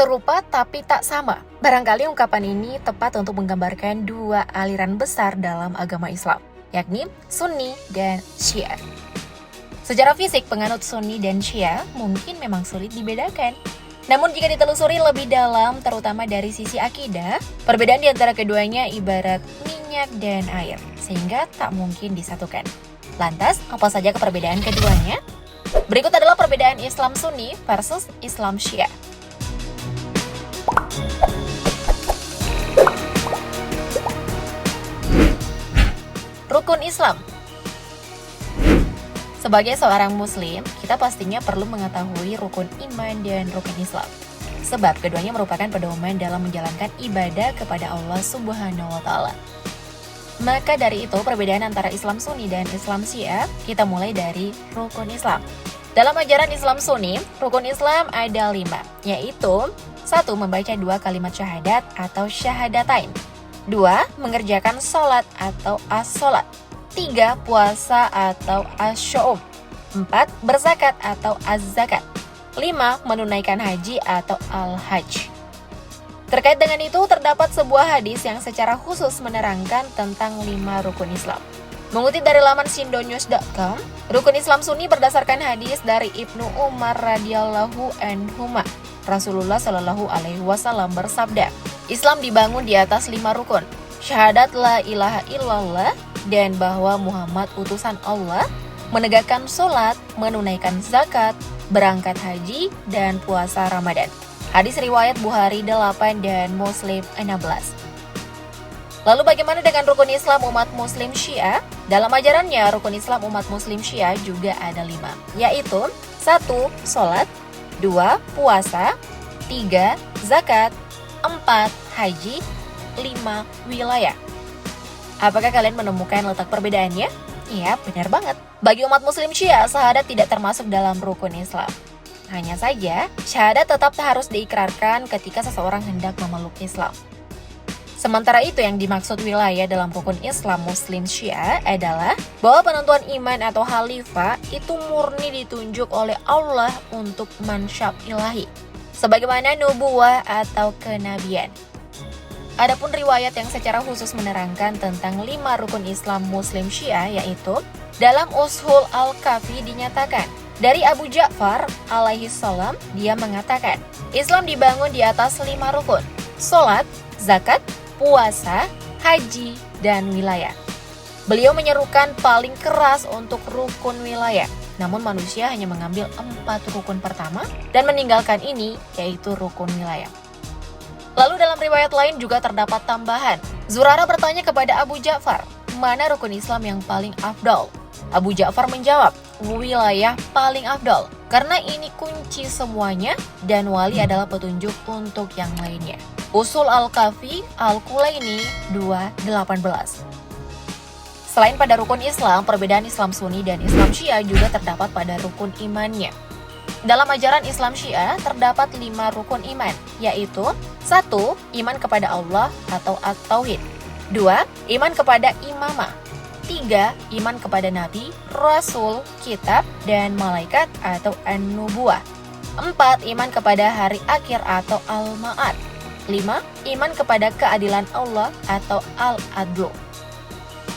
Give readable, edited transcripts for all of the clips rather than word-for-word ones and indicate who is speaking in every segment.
Speaker 1: Serupa tapi tak sama. Barangkali ungkapan ini tepat untuk menggambarkan dua aliran besar dalam agama Islam, yakni Sunni dan Syiah. Secara fisik, penganut Sunni dan Syiah mungkin memang sulit dibedakan. Namun jika ditelusuri lebih dalam, terutama dari sisi akidah, perbedaan di antara keduanya ibarat minyak dan air, sehingga tak mungkin disatukan. Lantas, apa saja perbedaan keduanya? Berikut adalah perbedaan Islam Sunni versus Islam Syiah. Rukun Islam. Sebagai seorang muslim, kita pastinya perlu mengetahui rukun iman dan rukun Islam. Sebab keduanya merupakan pedoman dalam menjalankan ibadah kepada Allah Subhanahu wa Ta'ala. Maka dari itu, perbedaan antara Islam Sunni dan Islam Syiah, kita mulai dari rukun Islam. Dalam ajaran Islam Sunni, rukun Islam ada 5, yaitu 1. Membaca 2 kalimat syahadat atau syahadatain. 2. Mengerjakan sholat atau as-sholat. 3. Puasa atau as-syu'um. 4. Berzakat atau az-zakat. 5. Menunaikan haji atau al-hajj. Terkait dengan itu, terdapat sebuah hadis yang secara khusus menerangkan tentang 5 rukun Islam. Mengutip dari laman sindonews.com, rukun Islam Sunni berdasarkan hadis dari Ibnu Umar radhiyallahu anhuma. Rasulullah Shallallahu alaihi wasallam bersabda, Islam dibangun di atas 5 rukun, syahadat la ilaha illallah, dan bahwa Muhammad utusan Allah, menegakkan sholat, menunaikan zakat, berangkat haji, dan puasa Ramadan. Hadis riwayat Bukhari 8 dan Muslim 16. Lalu bagaimana dengan rukun Islam umat Muslim Syiah? Dalam ajarannya, rukun Islam umat Muslim Syiah juga ada 5, yaitu 1. Sholat, 2. Puasa, 3. Zakat, 4. Haji, 5. Wilayah. Apakah kalian menemukan letak perbedaannya? Iya, benar banget. Bagi umat Muslim Syiah, syahadat tidak termasuk dalam rukun Islam. Hanya saja, syahadat tetap harus diikrarkan ketika seseorang hendak memeluk Islam. Sementara itu yang dimaksud wilayah dalam rukun Islam Muslim Syiah adalah bahwa penentuan iman atau khalifah itu murni ditunjuk oleh Allah untuk mansyab ilahi, sebagaimana nubuwah atau kenabian. Adapun riwayat yang secara khusus menerangkan tentang 5 rukun Islam Muslim Syiah, yaitu dalam Ushul Al-Kafi dinyatakan dari Abu Ja'far alaihi salam, dia mengatakan Islam dibangun di atas 5 rukun: sholat, zakat, puasa, haji, dan wilayah. Beliau menyerukan paling keras untuk rukun wilayah, namun manusia hanya mengambil 4 rukun pertama dan meninggalkan ini, yaitu rukun wilayah. Lalu dalam riwayat lain juga terdapat tambahan. Zurarah bertanya kepada Abu Ja'far, mana rukun Islam yang paling afdal? Abu Ja'far menjawab, wilayah paling afdal, karena ini kunci semuanya dan wali adalah petunjuk untuk yang lainnya. Usul Al-Kafi Al-Kulaini 2:18. Selain pada rukun Islam, perbedaan Islam Sunni dan Islam Syiah juga terdapat pada rukun imannya. Dalam ajaran Islam Syiah terdapat 5 rukun iman, yaitu 1. Iman kepada Allah atau At-Tauhid. 2. Iman kepada imamah. 3. Iman kepada Nabi, Rasul, Kitab, dan Malaikat atau An-Nubuwah. 4. Iman kepada hari akhir atau Al-Ma'ad. 5. Iman kepada keadilan Allah atau Al-Adlu.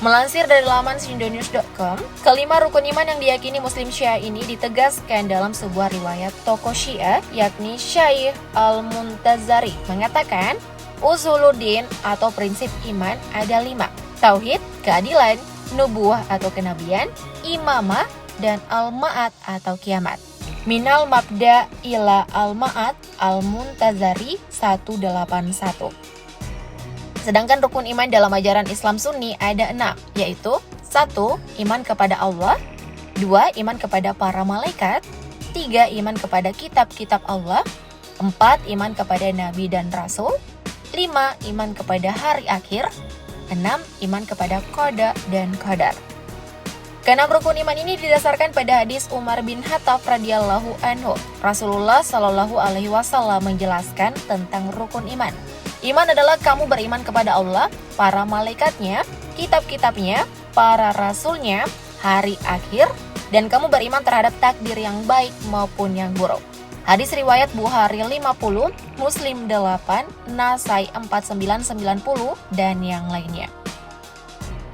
Speaker 1: Melansir dari laman sindonews.com, kelima rukun iman yang diyakini Muslim Syiah ini ditegaskan dalam sebuah riwayat tokoh Syiah, yakni Syekh Al-Muntazari, mengatakan Usuluddin atau prinsip iman ada 5: Tauhid, keadilan, nubuwah atau kenabian, imamah, dan al-ma'ad atau kiamat. Minal mabda ila al-ma'ad Al-Muntazari 181. Sedangkan rukun iman dalam ajaran Islam Sunni ada 6, yaitu 1. Iman kepada Allah, 2. Iman kepada para malaikat, 3. Iman kepada kitab-kitab Allah, 4. Iman kepada Nabi dan Rasul, 5. Iman kepada hari akhir, 6. Iman kepada qada dan qadar. Keenam rukun iman ini didasarkan pada hadis Umar bin Khattab radhiyallahu anhu. Rasulullah Shallallahu alaihi wasallam menjelaskan tentang rukun iman. Iman adalah kamu beriman kepada Allah, para malaikatnya, kitab-kitabnya, para rasulnya, hari akhir, dan kamu beriman terhadap takdir yang baik maupun yang buruk. Hadis riwayat Bukhari 50, Muslim 8, Nasai 4990, dan yang lainnya.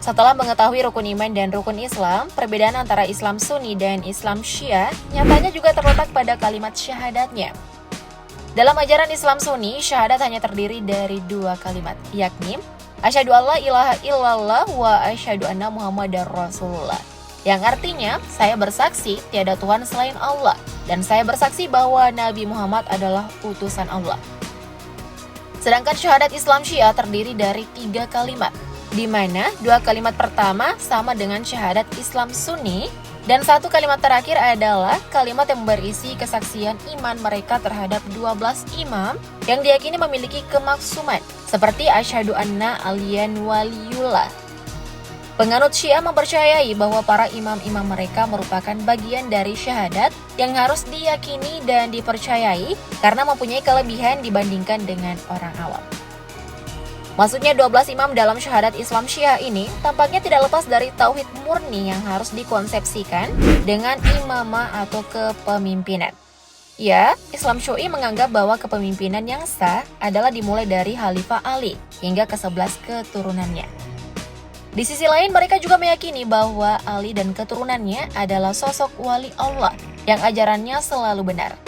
Speaker 1: Setelah mengetahui rukun iman dan rukun Islam, perbedaan antara Islam Sunni dan Islam Syiah nyatanya juga terletak pada kalimat syahadatnya. Dalam ajaran Islam Sunni, syahadat hanya terdiri dari 2 kalimat, yakni asyhadu alla ilaha illallah wa asyhadu anna muhammadar rasulullah. Yang artinya, saya bersaksi tiada Tuhan selain Allah, dan saya bersaksi bahwa Nabi Muhammad adalah utusan Allah. Sedangkan syahadat Islam Syiah terdiri dari 3 kalimat, di mana 2 kalimat pertama sama dengan syahadat Islam Sunni, dan 1 kalimat terakhir adalah kalimat yang berisi kesaksian iman mereka terhadap 12 imam yang diyakini memiliki kemaksuman, seperti asyhadu anna aliyan waliyullah. Penganut Syiah mempercayai bahwa para imam-imam mereka merupakan bagian dari syahadat yang harus diyakini dan dipercayai karena mempunyai kelebihan dibandingkan dengan orang awam. Maksudnya 12 imam dalam syahadat Islam Syiah ini tampaknya tidak lepas dari tauhid murni yang harus dikonsepsikan dengan imamah atau kepemimpinan. Ya, Islam Syi'i menganggap bahwa kepemimpinan yang sah adalah dimulai dari Khalifah Ali hingga ke-11 keturunannya. Di sisi lain, mereka juga meyakini bahwa Ali dan keturunannya adalah sosok wali Allah yang ajarannya selalu benar.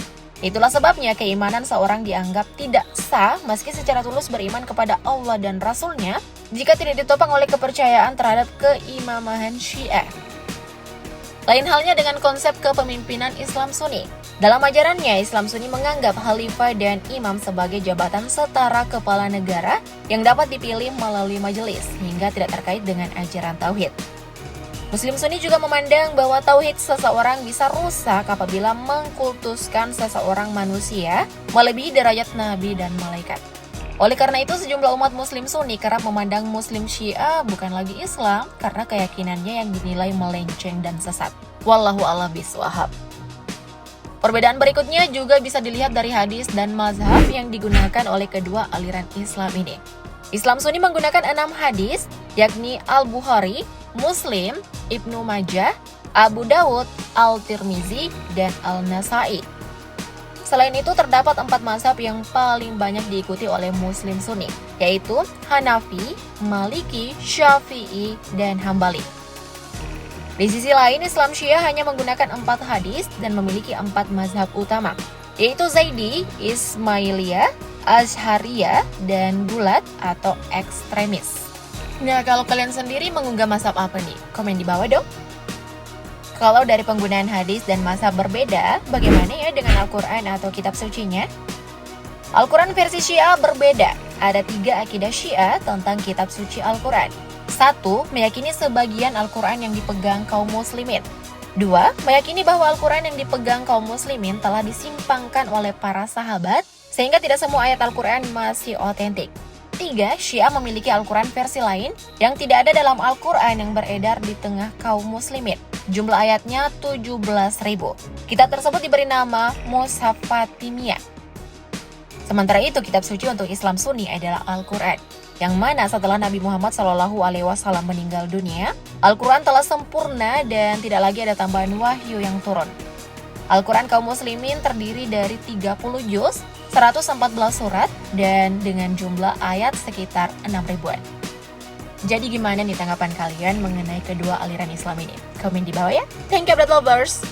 Speaker 1: Itulah sebabnya keimanan seorang dianggap tidak sah meski secara tulus beriman kepada Allah dan Rasul-Nya jika tidak ditopang oleh kepercayaan terhadap keimamahan Syiah. Lain halnya dengan konsep kepemimpinan Islam Sunni. Dalam ajarannya, Islam Sunni menganggap khalifah dan imam sebagai jabatan setara kepala negara yang dapat dipilih melalui majelis hingga tidak terkait dengan ajaran tauhid. Muslim Sunni juga memandang bahwa tauhid seseorang bisa rusak apabila mengkultuskan seseorang manusia melebihi derajat nabi dan malaikat. Oleh karena itu, sejumlah umat Muslim Sunni kerap memandang Muslim Syiah bukan lagi Islam karena keyakinannya yang dinilai melenceng dan sesat. Wallahu a'lam bishawab. Perbedaan berikutnya juga bisa dilihat dari hadis dan mazhab yang digunakan oleh kedua aliran Islam ini. Islam Sunni menggunakan 6 hadis, yakni Al-Bukhari, Muslim, Ibnu Majah, Abu Dawud, Al-Tirmizi, dan Al-Nasai. Selain itu, terdapat 4 mazhab yang paling banyak diikuti oleh Muslim Sunni, yaitu Hanafi, Maliki, Syafi'i, dan Hambali. Di sisi lain, Islam Syiah hanya menggunakan 4 hadis dan memiliki 4 mazhab utama, yaitu Zaidi, Ismailiyah, Azhariyah, dan Gulat atau ekstremis. Nah, kalau kalian sendiri mengunggah mazhab apa nih? Komen di bawah dong. Kalau dari penggunaan hadis dan mazhab berbeda, bagaimana ya dengan Al-Quran atau kitab sucinya? Al-Quran versi Syiah berbeda. Ada 3 akidah Syiah tentang kitab suci Al-Quran. 1. Meyakini sebagian Al-Quran yang dipegang kaum muslimin. 2. Meyakini bahwa Al-Quran yang dipegang kaum muslimin telah disimpangkan oleh para sahabat, sehingga tidak semua ayat Al-Quran masih otentik. 3. Syiah memiliki Al-Quran versi lain yang tidak ada dalam Al-Quran yang beredar di tengah kaum muslimin. Jumlah ayatnya 17.000. Kitab tersebut diberi nama Mushaf Fatimiyah. Sementara itu, kitab suci untuk Islam Sunni adalah Al-Quran, yang mana setelah Nabi Muhammad SAW meninggal dunia, Al-Quran telah sempurna dan tidak lagi ada tambahan wahyu yang turun. Al-Quran kaum muslimin terdiri dari 30 juz, 114 surat, dan dengan jumlah ayat sekitar 6.000-an. Jadi gimana nih tanggapan kalian mengenai kedua aliran Islam ini? Komen di bawah ya. Thank you, Update Lovers!